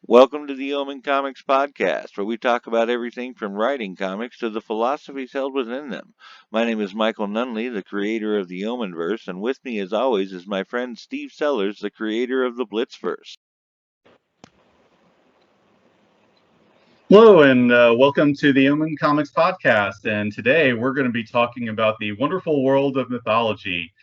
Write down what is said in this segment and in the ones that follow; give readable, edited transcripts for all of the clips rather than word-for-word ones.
Welcome to the Omen Comics Podcast, where we talk about everything from writing comics to the philosophies held within them. My name is Michael Nunneley, the creator of the Omenverse, and with me, as always, is my friend Steve Sellers, the creator of the Blitzverse. Hello, and welcome to the Omen Comics Podcast. And today we're going to be talking about the wonderful world of mythology.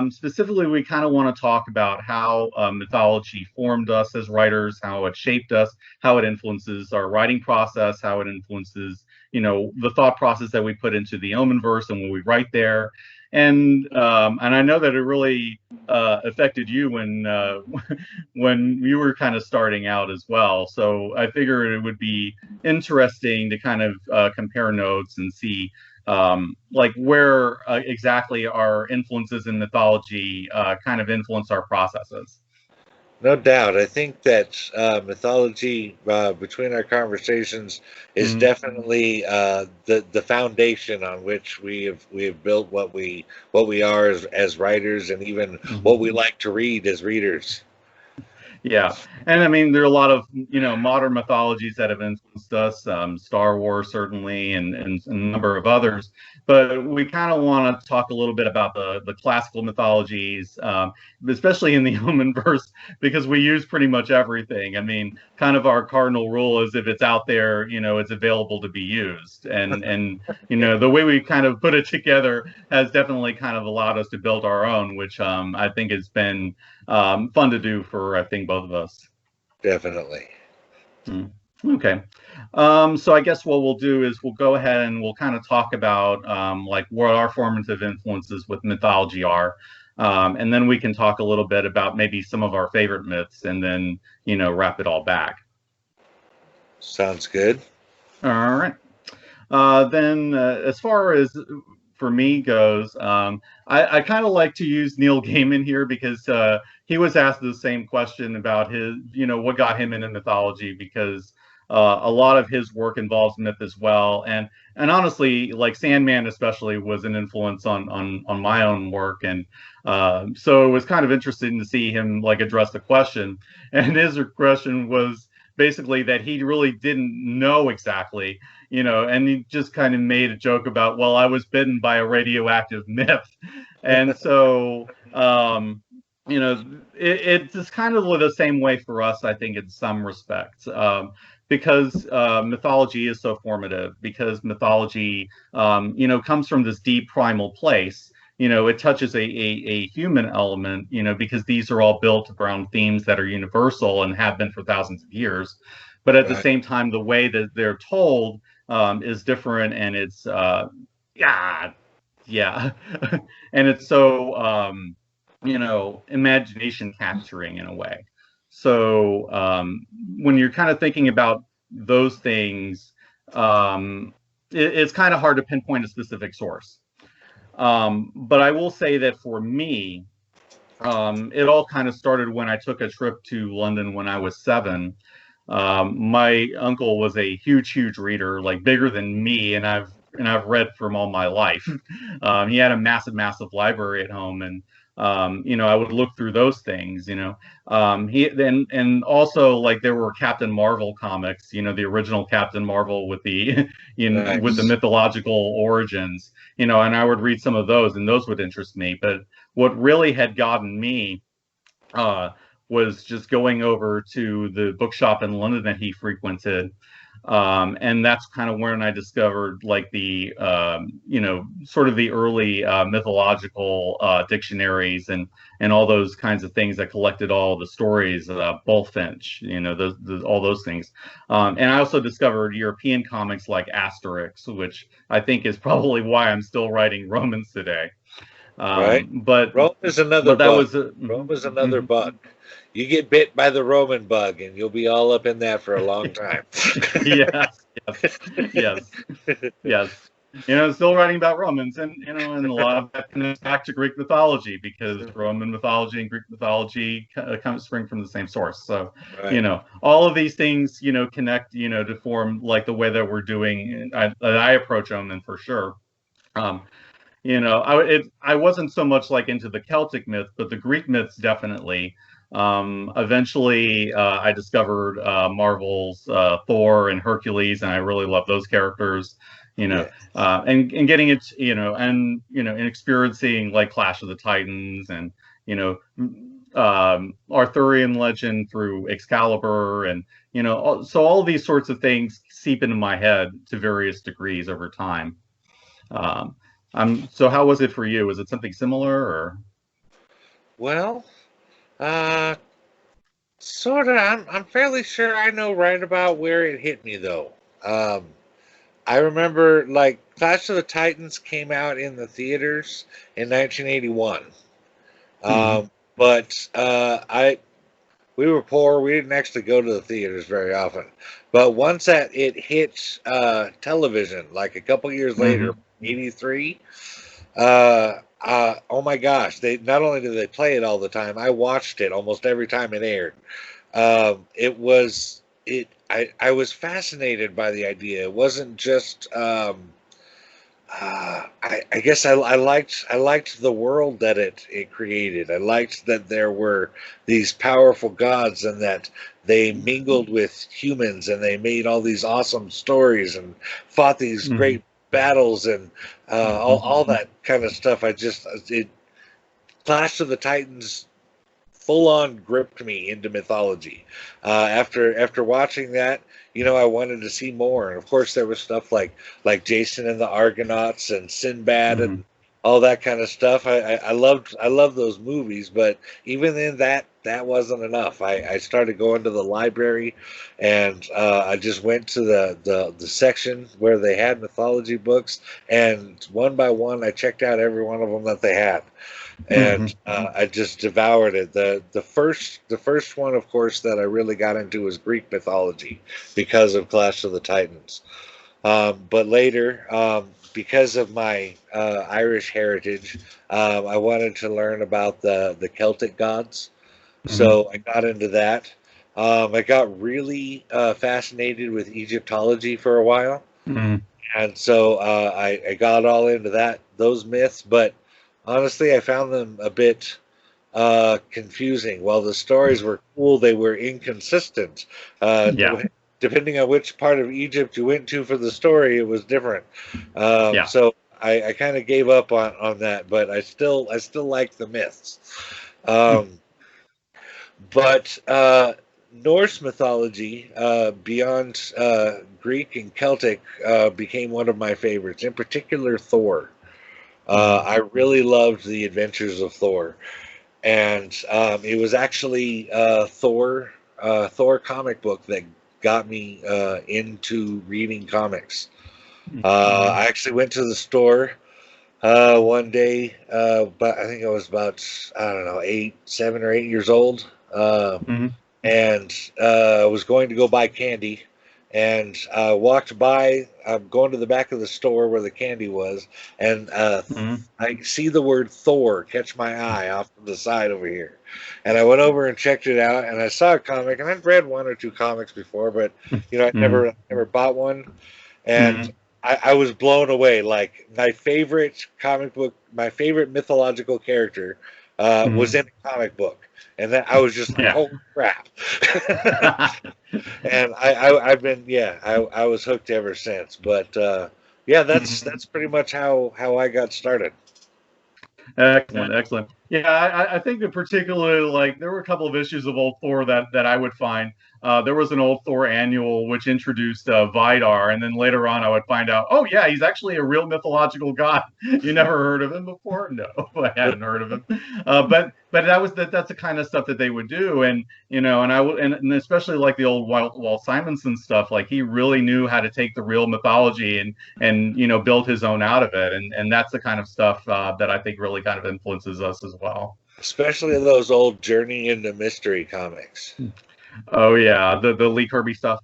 Specifically, we kind of want to talk about how mythology formed us as writers, how it shaped us, how it influences our writing process, how it influences, the thought process that we put into the Omenverse and when we write there. And I know that it really affected you when when you were kind of starting out as well. So I figured it would be interesting to kind of compare notes and see like where exactly our influences in mythology kind of influence our processes. No doubt. I think that mythology, between our conversations, is Mm-hmm. definitely the foundation on which we have built what we are as writers, and even what we like to read as readers. Yeah, and I mean there are a lot of modern mythologies that have influenced us, Star Wars certainly, and a number of others. But we kind of want to talk a little bit about the classical mythologies, especially in the Omenverse, because we use pretty much everything. I mean, kind of our cardinal rule is if it's out there, it's available to be used, and the way we kind of put it together has definitely kind of allowed us to build our own, which I think has been fun to do for I think both of us. Definitely. Mm. Okay. So I guess what we'll do is we'll go ahead and we'll kind of talk about like what our formative influences with mythology are. And then we can talk a little bit about maybe some of our favorite myths and then, wrap it all back. Sounds good. All right. Then, as far as for me goes, I kind of like to use Neil Gaiman here because he was asked the same question about his, what got him into mythology because a lot of his work involves myth as well, and honestly, like Sandman especially was an influence on my own work, and so it was kind of interesting to see him like address the question, and his question was basically that he really didn't know exactly, and he just kind of made a joke about, well, I was bitten by a radioactive myth. And so, it's just kind of the same way for us, I think, in some respects. Because mythology is so formative, because mythology, comes from this deep primal place. It touches a human element, because these are all built around themes that are universal and have been for thousands of years. But at the Right. same time, the way that they're told is different, and it's yeah, yeah, and it's so imagination capturing in a way. So when you're kind of thinking about those things, it's kind of hard to pinpoint a specific source. But I will say that for me, it all kind of started when I took a trip to London when I was 7. My uncle was a huge reader, like bigger than me, and I've read from all my life. He had a massive library at home, and I would look through those things. He then and also like there were Captain Marvel comics, the original Captain Marvel with the with the Nice. mythological origins, and I would read some of those, and those would interest me. But what really had gotten me uh, was just going over to the bookshop in London that he frequented. And that's kind of when I discovered like the, sort of the early mythological dictionaries and all those kinds of things that collected all the stories, Bullfinch, all those things. And I also discovered European comics like Asterix, which I think is probably why I'm still writing Romans today. Right. Um, but Rome is another but that bug. was Rome mhm, is another mhm. bug. You get bit by the Roman bug, and you'll be all up in that for a long time. Yes, yes, yes, yes. Still writing about Romans, and a lot of that connects back to Greek mythology because Roman mythology and Greek mythology kind of spring from the same source. So, Right. all of these things, connect, to form like the way that we're doing. I approach Omen for sure. Um, I wasn't so much like into the Celtic myth, but the Greek myths definitely. Eventually, I discovered Marvel's Thor and Hercules, and I really love those characters. Yeah. And getting it, and experiencing like Clash of the Titans and you know Arthurian legend through Excalibur, and so all of these sorts of things seep into my head to various degrees over time. Um, so how was it for you? Was it something similar, or? Well, uh, sort of. I'm fairly sure I know right about where it hit me, though. Um, I remember like Clash of the Titans came out in the theaters in 1981. Mhm. But I we were poor. We didn't actually go to the theaters very often. But once that it hit television, like a couple years later, Mhm. '83. Oh my gosh! They not only did they play it all the time, I watched it almost every time it aired. It was it. I was fascinated by the idea. It wasn't just. I guess I liked the world that it created. I liked that there were these powerful gods and that they mingled with humans and they made all these awesome stories and fought these Mhm. great battles and all that kind of stuff. It Clash of the Titans full on gripped me into mythology. After watching that, I wanted to see more. And of course, there was stuff like Jason and the Argonauts and Sinbad and Mhm. all that kind of stuff. I loved those movies, but even then, that wasn't enough. I started going to the library, and I just went to the section where they had mythology books, and one by one, I checked out every one of them that they had and Mhm. I just devoured it. The first one, of course, that I really got into was Greek mythology because of Clash of the Titans. But later, because of my Irish heritage, I wanted to learn about the Celtic gods, Mhm. so I got into that. I got really fascinated with Egyptology for a while, Mhm. and so I got all into those myths, but honestly, I found them a bit confusing. While the stories were cool, they were inconsistent. Yeah. Depending on which part of Egypt you went to for the story, it was different. Yeah. So I kind of gave up on that, but I still like the myths. Um, but Norse mythology, beyond Greek and Celtic, became one of my favorites. In particular, Thor. Mhm. I really loved the adventures of Thor, and it was actually Thor comic book that got me into reading comics. Mhm. I actually went to the store one day, but I think I was about, I don't know, 7 or 8 years old, Mhm. and was going to go buy candy, and walked by. I'm going to the back of the store where the candy was, and Mhm. I see the word Thor catch my eye off to the side over here, and I went over and checked it out, and I saw a comic, and I'd read one or two comics before, but I Mhm. never bought one, and Mhm. I was blown away. Like my favorite comic book, my favorite mythological character was Mhm. in a comic book, and then I was just like, Yeah. "Holy crap!" And I've been, yeah, I was hooked ever since. But yeah, that's Mhm. pretty much how I got started. Excellent, excellent. Yeah, I think that particularly like there were a couple of issues of old Thor that I would find. There was an old Thor annual which introduced Vidar, and then later on I would find out, oh yeah, he's actually a real mythological god. You never heard of him before? No, I hadn't heard of him. But that's the kind of stuff that they would do, and I would and especially like the old Walt Simonson stuff. Like he really knew how to take the real mythology and build his own out of it, and that's the kind of stuff that I think really kind of influences us as well. Especially those old Journey into Mystery comics. Oh yeah, the Lee Kirby stuff.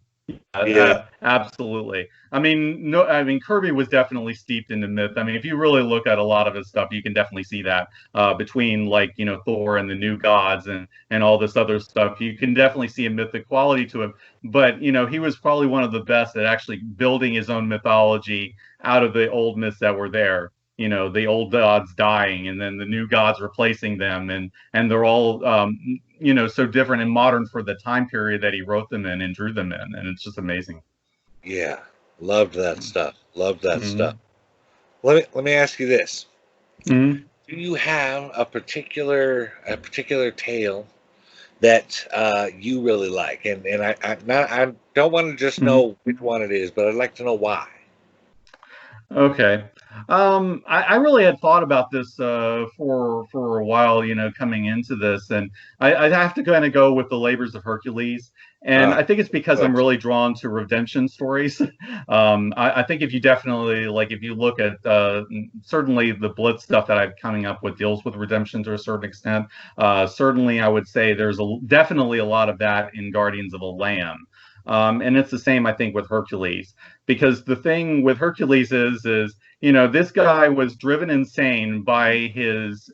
Yeah, Absolutely. I mean, no, I mean Kirby was definitely steeped into myth. I mean, if you really look at a lot of his stuff, you can definitely see that between like Thor and the New Gods and all this other stuff. You can definitely see a mythic quality to him. But he was probably one of the best at actually building his own mythology out of the old myths that were there. the old gods dying and then the new gods replacing them, and they're all so different and modern for the time period that he wrote them in and drew them in, and it's just amazing. Yeah, loved that stuff. Loved that stuff. Mm-hmm. Let me ask you this: Mm-hmm. do you have a particular tale that you really like? And I don't want to just Mm-hmm. know which one it is, but I'd like to know why. Okay. I really had thought about this for a while, coming into this, and I have to kind of go with the Labors of Hercules, and Uh, I think it's because I'm good. really drawn to redemption stories. I think if you definitely if you look at certainly the Blitz stuff that I'm coming up with deals with redemption to a certain extent. Certainly, I would say there's definitely a lot of that in Guardians of the Lamb. And it's the same, I think, with Hercules, because the thing with Hercules is this guy was driven insane by his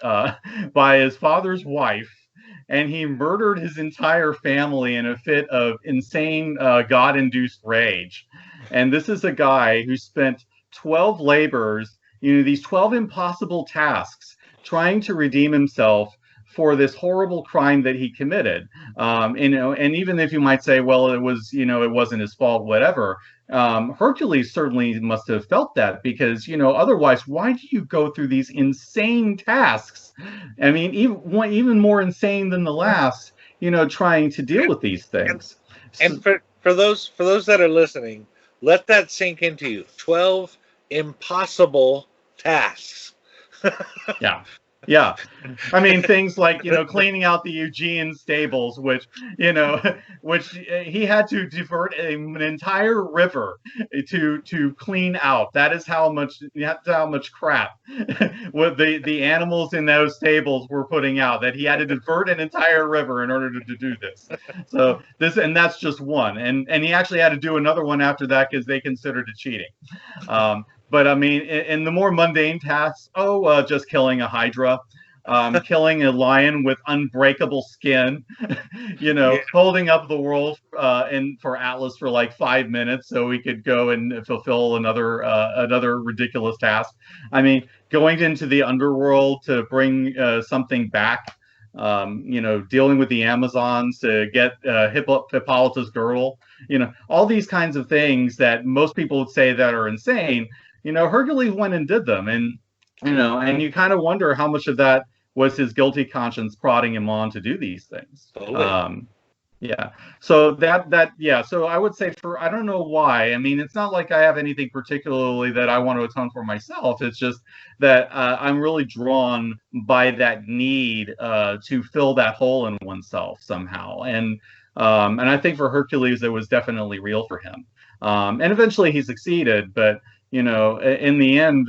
by his father's wife, and he murdered his entire family in a fit of insane God-induced rage. And this is a guy who spent 12 labors, these 12 impossible tasks, trying to redeem himself for this horrible crime that he committed. And even if you might say, well, it was, it wasn't his fault, whatever. Hercules certainly must have felt that, because, otherwise, why do you go through these insane tasks? I mean, even more insane than the last, trying to deal with these And things. and So, for those that are listening, let that sink into you. 12 impossible tasks. yeah. Yeah. I mean, things like, cleaning out the Eugene stables, you know, which he had to divert an entire river to clean out. That is how much crap what the animals in those stables were putting out, that he had to divert an entire river in order to do this. So that's just one. And he actually had to do another one after that because they considered it cheating. But I mean, in the more mundane tasks, just killing a hydra, killing a lion with unbreakable skin, Yeah. holding up the world and for Atlas for like 5 minutes so we could go and fulfill another ridiculous task. I mean, going into the underworld to bring something back. Dealing with the Amazons to get Hippolyta's girdle, all these kinds of things that most people would say that are insane. Hercules went and did them, and you kind of wonder how much of that was his guilty conscience prodding him on to do these things. Totally. Yeah. So yeah. So I would say, I don't know why. I mean, it's not like I have anything particularly that I want to atone for myself. It's just that I'm really drawn by that need to fill that hole in oneself somehow. And I think for Hercules, it was definitely real for him. And eventually he succeeded, but in the end,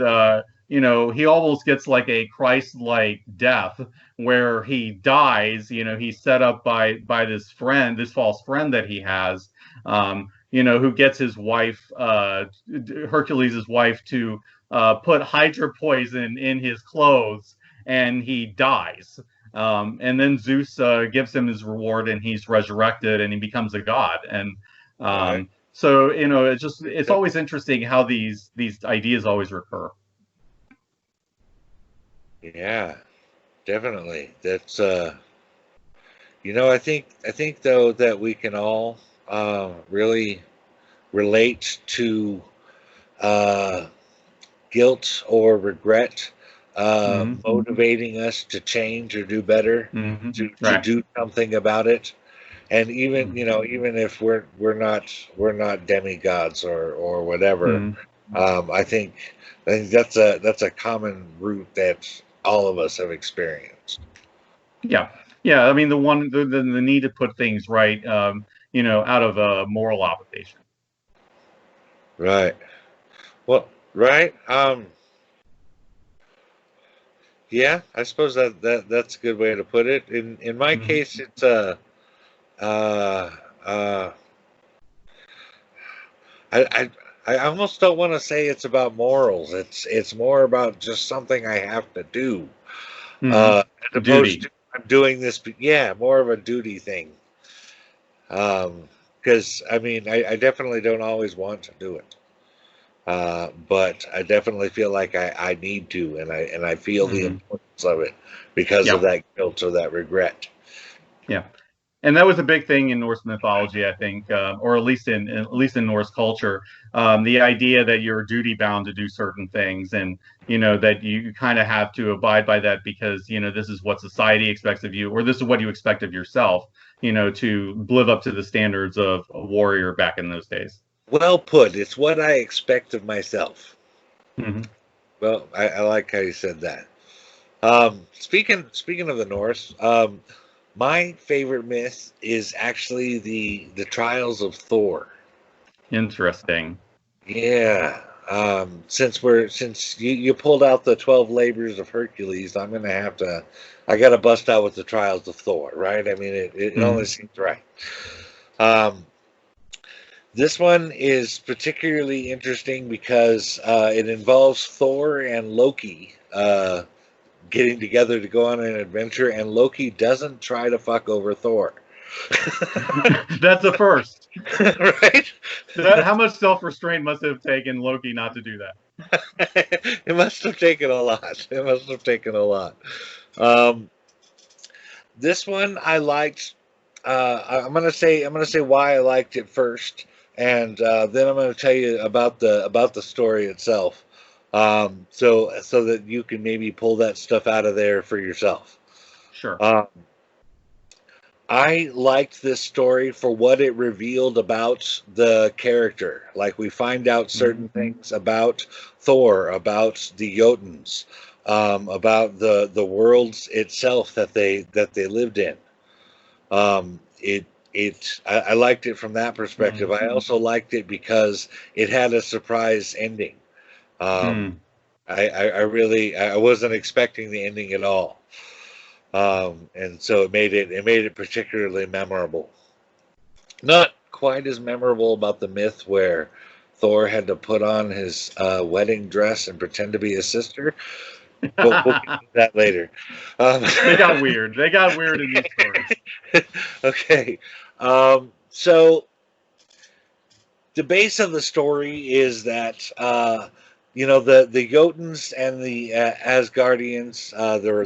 he almost gets like a Christ-like death where he dies. He's set up by this false friend that he has, who gets his wife, Hercules' wife, to put hydra poison in his clothes, and he dies. And then Zeus gives him his reward, and he's resurrected, and he becomes a god. And Right. so it's always interesting how these ideas always recur. Yeah, definitely. That's I think though that we can all really relate to uh, guilt or regret motivating us to change or do better, to Right. do something about it. And even if we're not demigods or whatever, Mm-hmm. I think that's a common root that all of us have experienced. Yeah. Yeah. I mean, the need to put things right, out of a moral obligation. Right. Well, right. Yeah, I suppose that's a good way to put it. In my Mm-hmm. case, it's uh, uh, I, I I almost don't want to say it's about morals. It's more about just something I have to do, as Mm-hmm. opposed to Duty. I'm doing this. Yeah, more of a duty thing. Because I mean, I definitely don't always want to do it. but I definitely feel like I need to, and I feel the Mhm. importance of it because of Yeah. that guilt or that regret. Yeah. And that was a big thing in Norse mythology, I think, or at least in Norse culture. The idea that you're duty bound to do certain things, and that you kind of have to abide by that because this is what society expects of you, or this is what you expect of yourself. To live up to the standards of a warrior back in those days. Well put. It's what I expect of myself. Hmm. Well, I like how you said that. Speaking of the Norse, my favorite myth is actually the trials of Thor. Interesting. Yeah. Since you pulled out the 12 labors of Hercules, I'm gonna have to. I gotta bust out with the trials of Thor, right? I mean, it only Hmm. seems right. Um, this one is particularly interesting because it involves Thor and Loki getting together to go on an adventure, and Loki doesn't try to fuck over Thor. That's a first. Right? How much self-restraint must it have taken Loki not to do that? It must have taken a lot. It must have taken a lot. Um, this one I liked. I'm gonna say why I liked it first, and then I'm gonna tell you about the story itself. So that you can maybe pull that stuff out of there for yourself. Sure. Um, I liked this story for what it revealed about the character. Like we find out certain things about Thor, about the Jotuns, about the worlds itself that they lived in. I liked it from that perspective. I also liked it because it had a surprise ending. Um, Mm. I wasn't expecting the ending at all. And so it made it particularly memorable. Not quite as memorable about the myth where Thor had to put on his wedding dress and pretend to be his sister, but we'll get to that later. Um, They got weird. They got weird in these stories. okay, so the base of the story is that the Jotuns and the Asgardians,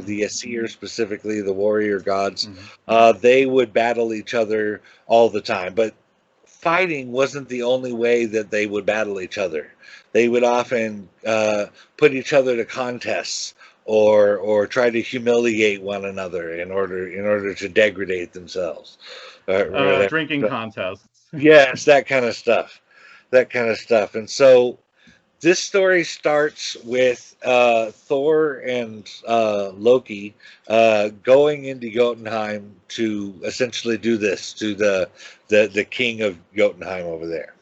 the Aesir specifically, the warrior gods, Mhm. they would battle each other all the time. But fighting wasn't the only way that they would battle each other. They would often put each other to contests or try to humiliate one another in order to degrade themselves. Or Drinking contests. yes, that kind of stuff. That kind of stuff. And so this story starts with Thor and Loki going into Jotunheim to essentially do this to the king of Jotunheim over there.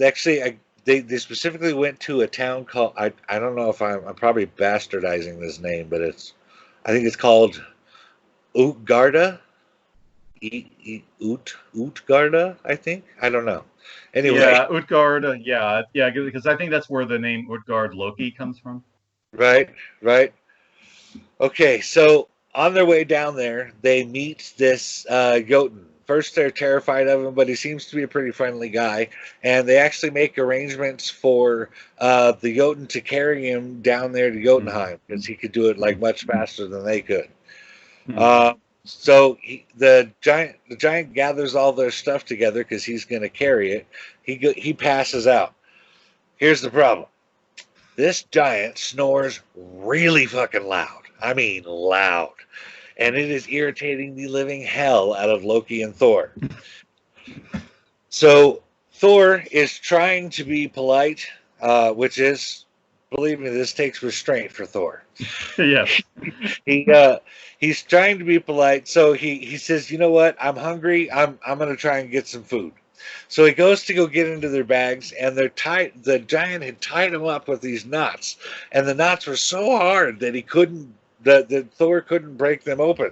Actually, they specifically went to a town called I don't know if I'm probably bastardizing this name, but I think it's called Utgarda. Utgarda, I think. I don't know. Anyway, Yeah, Utgard. Yeah, because I think that's where the name Utgard Loki comes from. right, right. Okay, so on their way down there, they meet this Jotun. First, they're terrified of him, but he seems to be a pretty friendly guy. And they actually make arrangements for the Jotun to carry him down there to Mm. Jotunheim because he could do it like much faster than they could. Mm. The giant gathers all their stuff together because he's going to carry it. He passes out. Here's the problem. This giant snores really fucking loud. I mean, loud. And it is irritating the living hell out of Loki and Thor. So Thor is trying to be polite, which is, believe me, this takes restraint for Thor. Yes. He he's trying to be polite, so he says, "You know what? I'm hungry. I'm gonna try and get some food." So he goes to go get into their bags, and they're tied. The giant had tied him up with these knots, and the knots were so hard that he couldn't. That Thor couldn't break them open,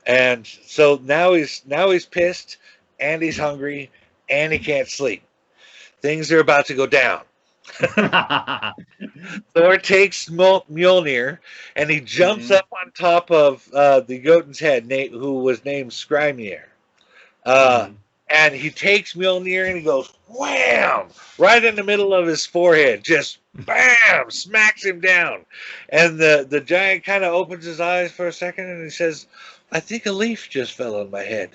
and so now he's pissed, and he's hungry, and he can't sleep. Things are about to go down. Thor takes Mjolnir and he jumps Mhm. up on top of the Jotun's head, who was named Skrymir. Uh, Mhm. And he takes Mjolnir and he goes wham right in the middle of his forehead, just bam, smacks him down. And the giant kind of opens his eyes for a second and he says, "I think a leaf just fell on my head."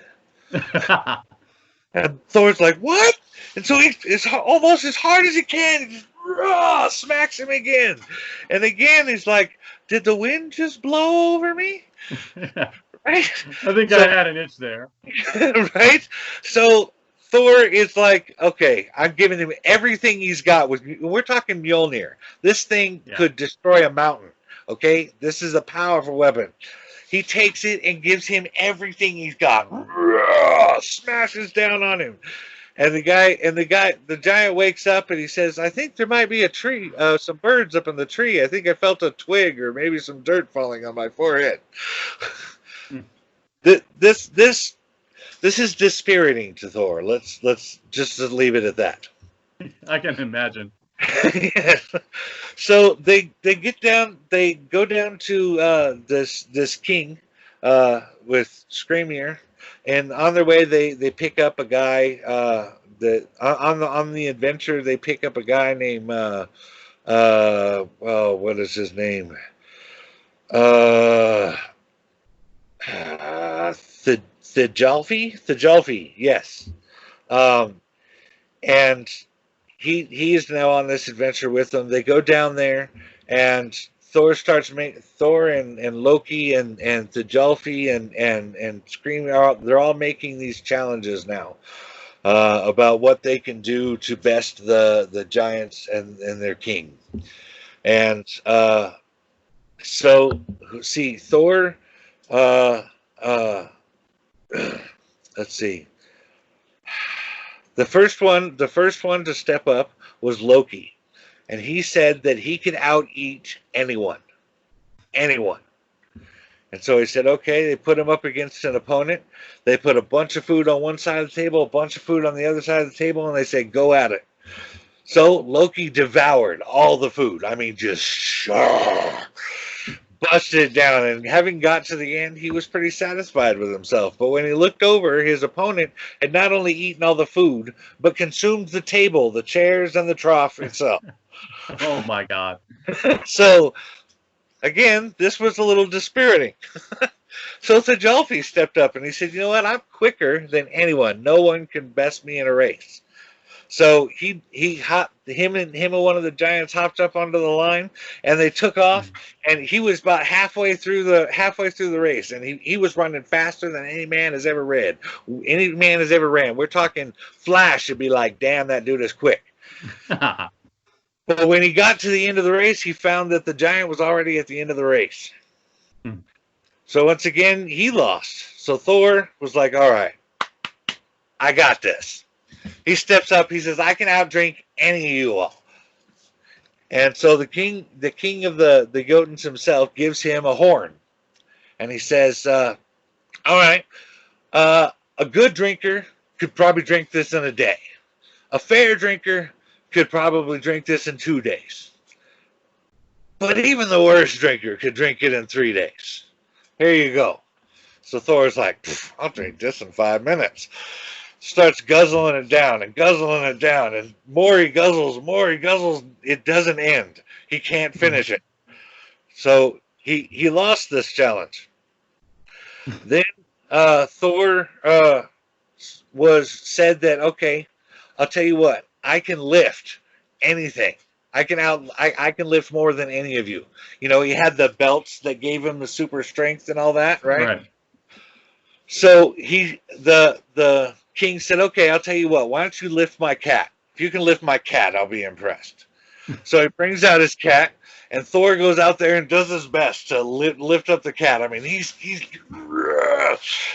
And Thor's like, "What?" And so it's almost as hard as he can. He just smacks him again. And again, he's like, "Did the wind just blow over me?" Right? I think I had an itch there. Right? So Thor is like, okay, I'm giving him everything he's got. We're talking Mjolnir. This thing could destroy a mountain. Okay? This is a powerful weapon. He takes it and gives him everything he's got. Smashes down on him. And the giant wakes up and he says, "I think there might be a tree, some birds up in the tree. I think I felt a twig or maybe some dirt falling on my forehead." This is dispiriting to Thor. Let's just leave it at that. I can imagine. So they go down to this king with Screamir, and on their way they pick up a guy on the adventure. They pick up a guy named what is his name? Thjalfi, yes. And he is now on this adventure with them. They go down there, and Thor and Loki and Thjalfi and Scream they're all making these challenges now about what they can do to best the giants and their king. And so see Thor. Let's see. The first one to step up was Loki, and he said that he could out-eat anyone. And so he said, okay, they put him up against an opponent. They put a bunch of food on one side of the table, a bunch of food on the other side of the table, and they said, go at it. So Loki devoured all the food. I mean, just busted it down, and having got to the end, he was pretty satisfied with himself. But when he looked over, his opponent had not only eaten all the food, but consumed the table, the chairs, and the trough itself. Oh my God. So, again, this was a little dispiriting. So Thjalfi stepped up and he said, you know what, I'm quicker than anyone. No one can best me in a race. So him and one of the giants hopped up onto the line, and they took off. And he was about halfway through the race, and he was running faster than any man has ever ran. We're talking Flash would be like, damn, that dude is quick. But when he got to the end of the race, he found that the giant was already at the end of the race. So once again, he lost. So Thor was like, all right, I got this. He steps up. He says, I can outdrink any of you all. And so the king of the Jotuns himself gives him a horn. And he says, all right, a good drinker could probably drink this in a day. A fair drinker could probably drink this in 2 days. But even the worst drinker could drink it in 3 days. Here you go. So Thor's like, I'll drink this in 5 minutes. Starts guzzling it down, and more he guzzles, it doesn't end. He can't finish it. So he lost this challenge. Then Thor said that, okay, I'll tell you what, I can lift anything. I can lift more than any of you. You know, he had the belts that gave him the super strength and all that, right? So the king said, okay, I'll tell you what, why don't you lift my cat? If you can lift my cat, I'll be impressed. So he brings out his cat, and Thor goes out there and does his best to lift up the cat. I mean, he's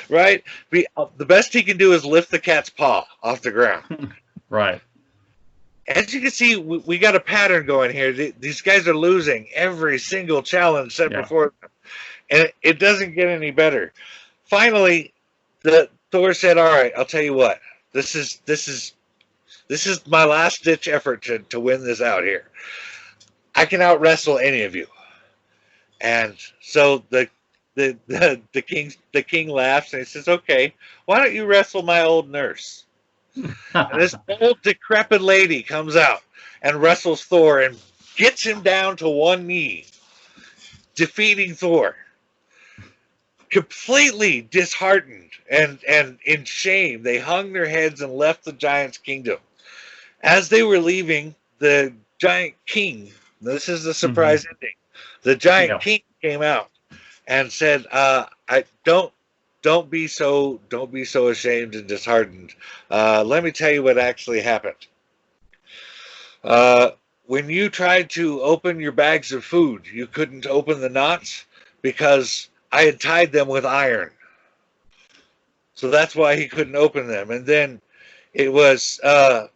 right? The best he can do is lift the cat's paw off the ground. Right. As you can see, we got a pattern going here. These guys are losing every single challenge set before them. And it doesn't get any better. Finally, Thor said, all right, I'll tell you what. This is my last ditch effort to win this out here. I can out wrestle any of you. And so the king laughs and he says, okay, why don't you wrestle my old nurse? And this old decrepit lady comes out and wrestles Thor and gets him down to one knee, defeating Thor. Completely disheartened and in shame, they hung their heads and left the giant's kingdom. As they were leaving, the giant king, this is the surprise ending, the giant king came out and said, I don't be so ashamed and disheartened. Let me tell you what actually happened. When you tried to open your bags of food, you couldn't open the knots because I had tied them with iron. So that's why he couldn't open them. And then it was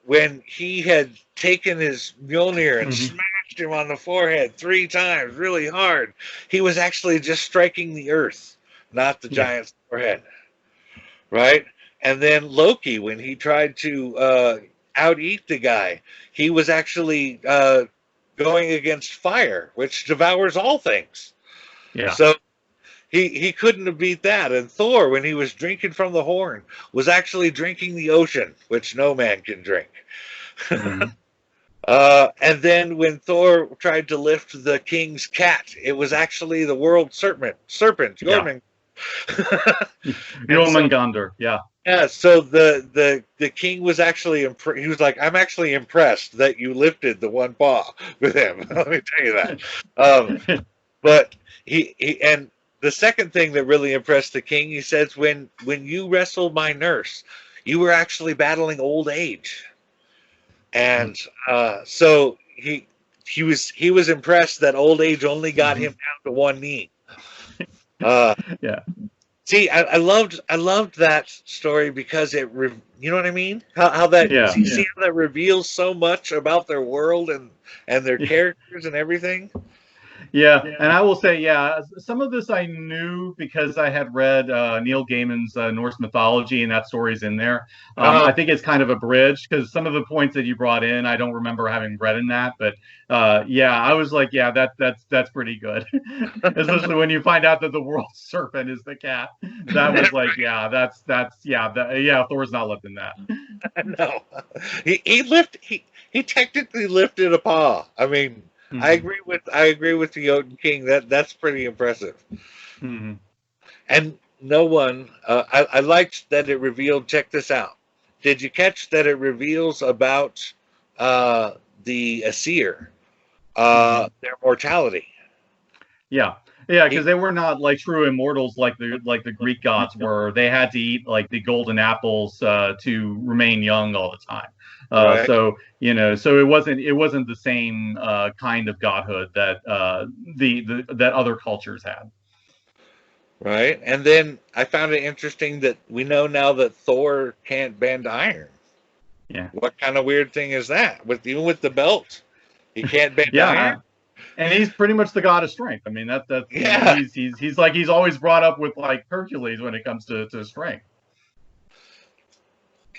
when he had taken his Mjolnir and smashed him on the forehead 3 times really hard, he was actually just striking the earth, not the giant's forehead. Right? And then Loki, when he tried to out-eat the guy, he was actually going against fire, which devours all things. Yeah. So he couldn't have beat that. And Thor, when he was drinking from the horn, was actually drinking the ocean, which no man can drink. And then when Thor tried to lift the king's cat, it was actually the world serpent, Jormungandr. Jormungandr, yeah. Yeah, so the king was actually he was like, I'm actually impressed that you lifted the one paw with him. Let me tell you that. But he and the second thing that really impressed the king, he says, when you wrestled my nurse, you were actually battling old age. And so he was impressed that old age only got him down to one knee. Yeah. See, I loved that story because you know what I mean? How that see how that reveals so much about their world and their characters and everything. Yeah, and I will say, some of this I knew because I had read Neil Gaiman's Norse mythology, and that story's in there. I think it's kind of a bridge because some of the points that you brought in, I don't remember having read in that. But I was like, that's pretty good, especially when you find out that the world serpent is the cat. That was like, Thor's not lifting that. No, he technically lifted a paw. I mean. I agree with the Jotun King. That's pretty impressive. And no one. I liked that it revealed. Check this out. Did you catch that it reveals about the Aesir, their mortality? Yeah, because they were not like true immortals like the Greek gods were. They had to eat like the golden apples to remain young all the time. Right. So so it wasn't the same kind of godhood that that other cultures had. Right, and then I found it interesting that we know now that Thor can't bend iron. Yeah. What kind of weird thing is that? Even with the belt, he can't bend iron. And he's pretty much the god of strength. I mean, that's he's always brought up with like Hercules when it comes to strength.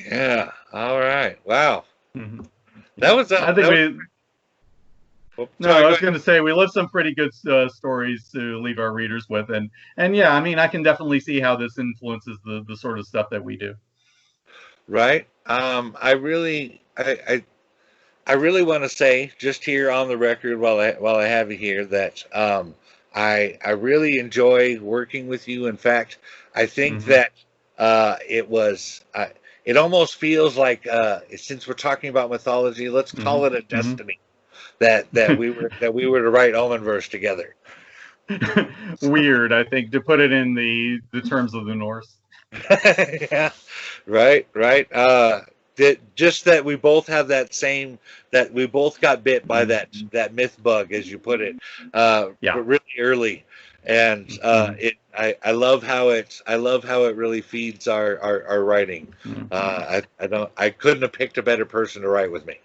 Yeah. All right. Wow. That was. I was going to say we left some pretty good stories to leave our readers with, and I mean, I can definitely see how this influences the sort of stuff that we do. Right. I really want to say, just here on the record, while I have you here, that I really enjoy working with you. In fact, I think that it almost feels like since we're talking about mythology, let's call it a destiny that we were to write Omenverse together. Weird, I think, to put it in the terms of the Norse. Yeah, right. Just that we both have that we both got bit by that myth bug, as you put it, really early, and I love how it really feeds our writing. I couldn't have picked a better person to write with me.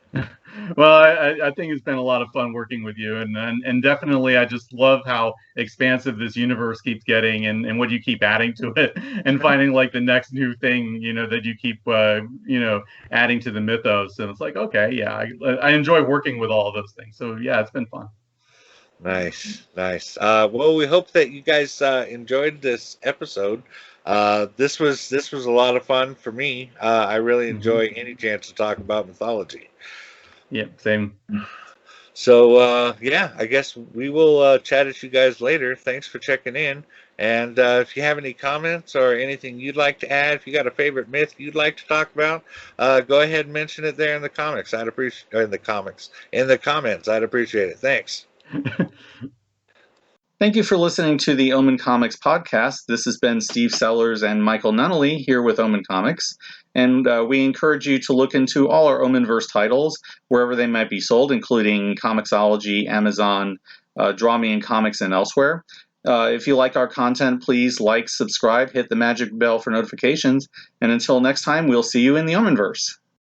Well, I think it's been a lot of fun working with you, and definitely I just love how expansive this universe keeps getting, and what you keep adding to it, and finding like the next new thing that you keep adding to the mythos. And it's like, okay, I enjoy working with all of those things. So yeah, it's been fun. Nice, nice. Well, we hope that you guys enjoyed this episode. This was a lot of fun for me. I really Hmm. enjoy any chance to talk about mythology. Yep, same. So yeah, I guess we will chat at you guys later. Thanks for checking in. And if you have any comments or anything you'd like to add, if you got a favorite myth you'd like to talk about, go ahead and mention it there in the comics. I'd appreciate in the comments. I'd appreciate it. Thanks. Thank you for listening to the Omen Comics podcast. This has been Steve Sellers and Michael Nunneley here with Omen Comics. And we encourage you to look into all our Omenverse titles, wherever they might be sold, including Comixology, Amazon, Draw Me and Comics, and elsewhere. If you like our content, please like, subscribe, hit the magic bell for notifications. And until next time, we'll see you in the Omenverse.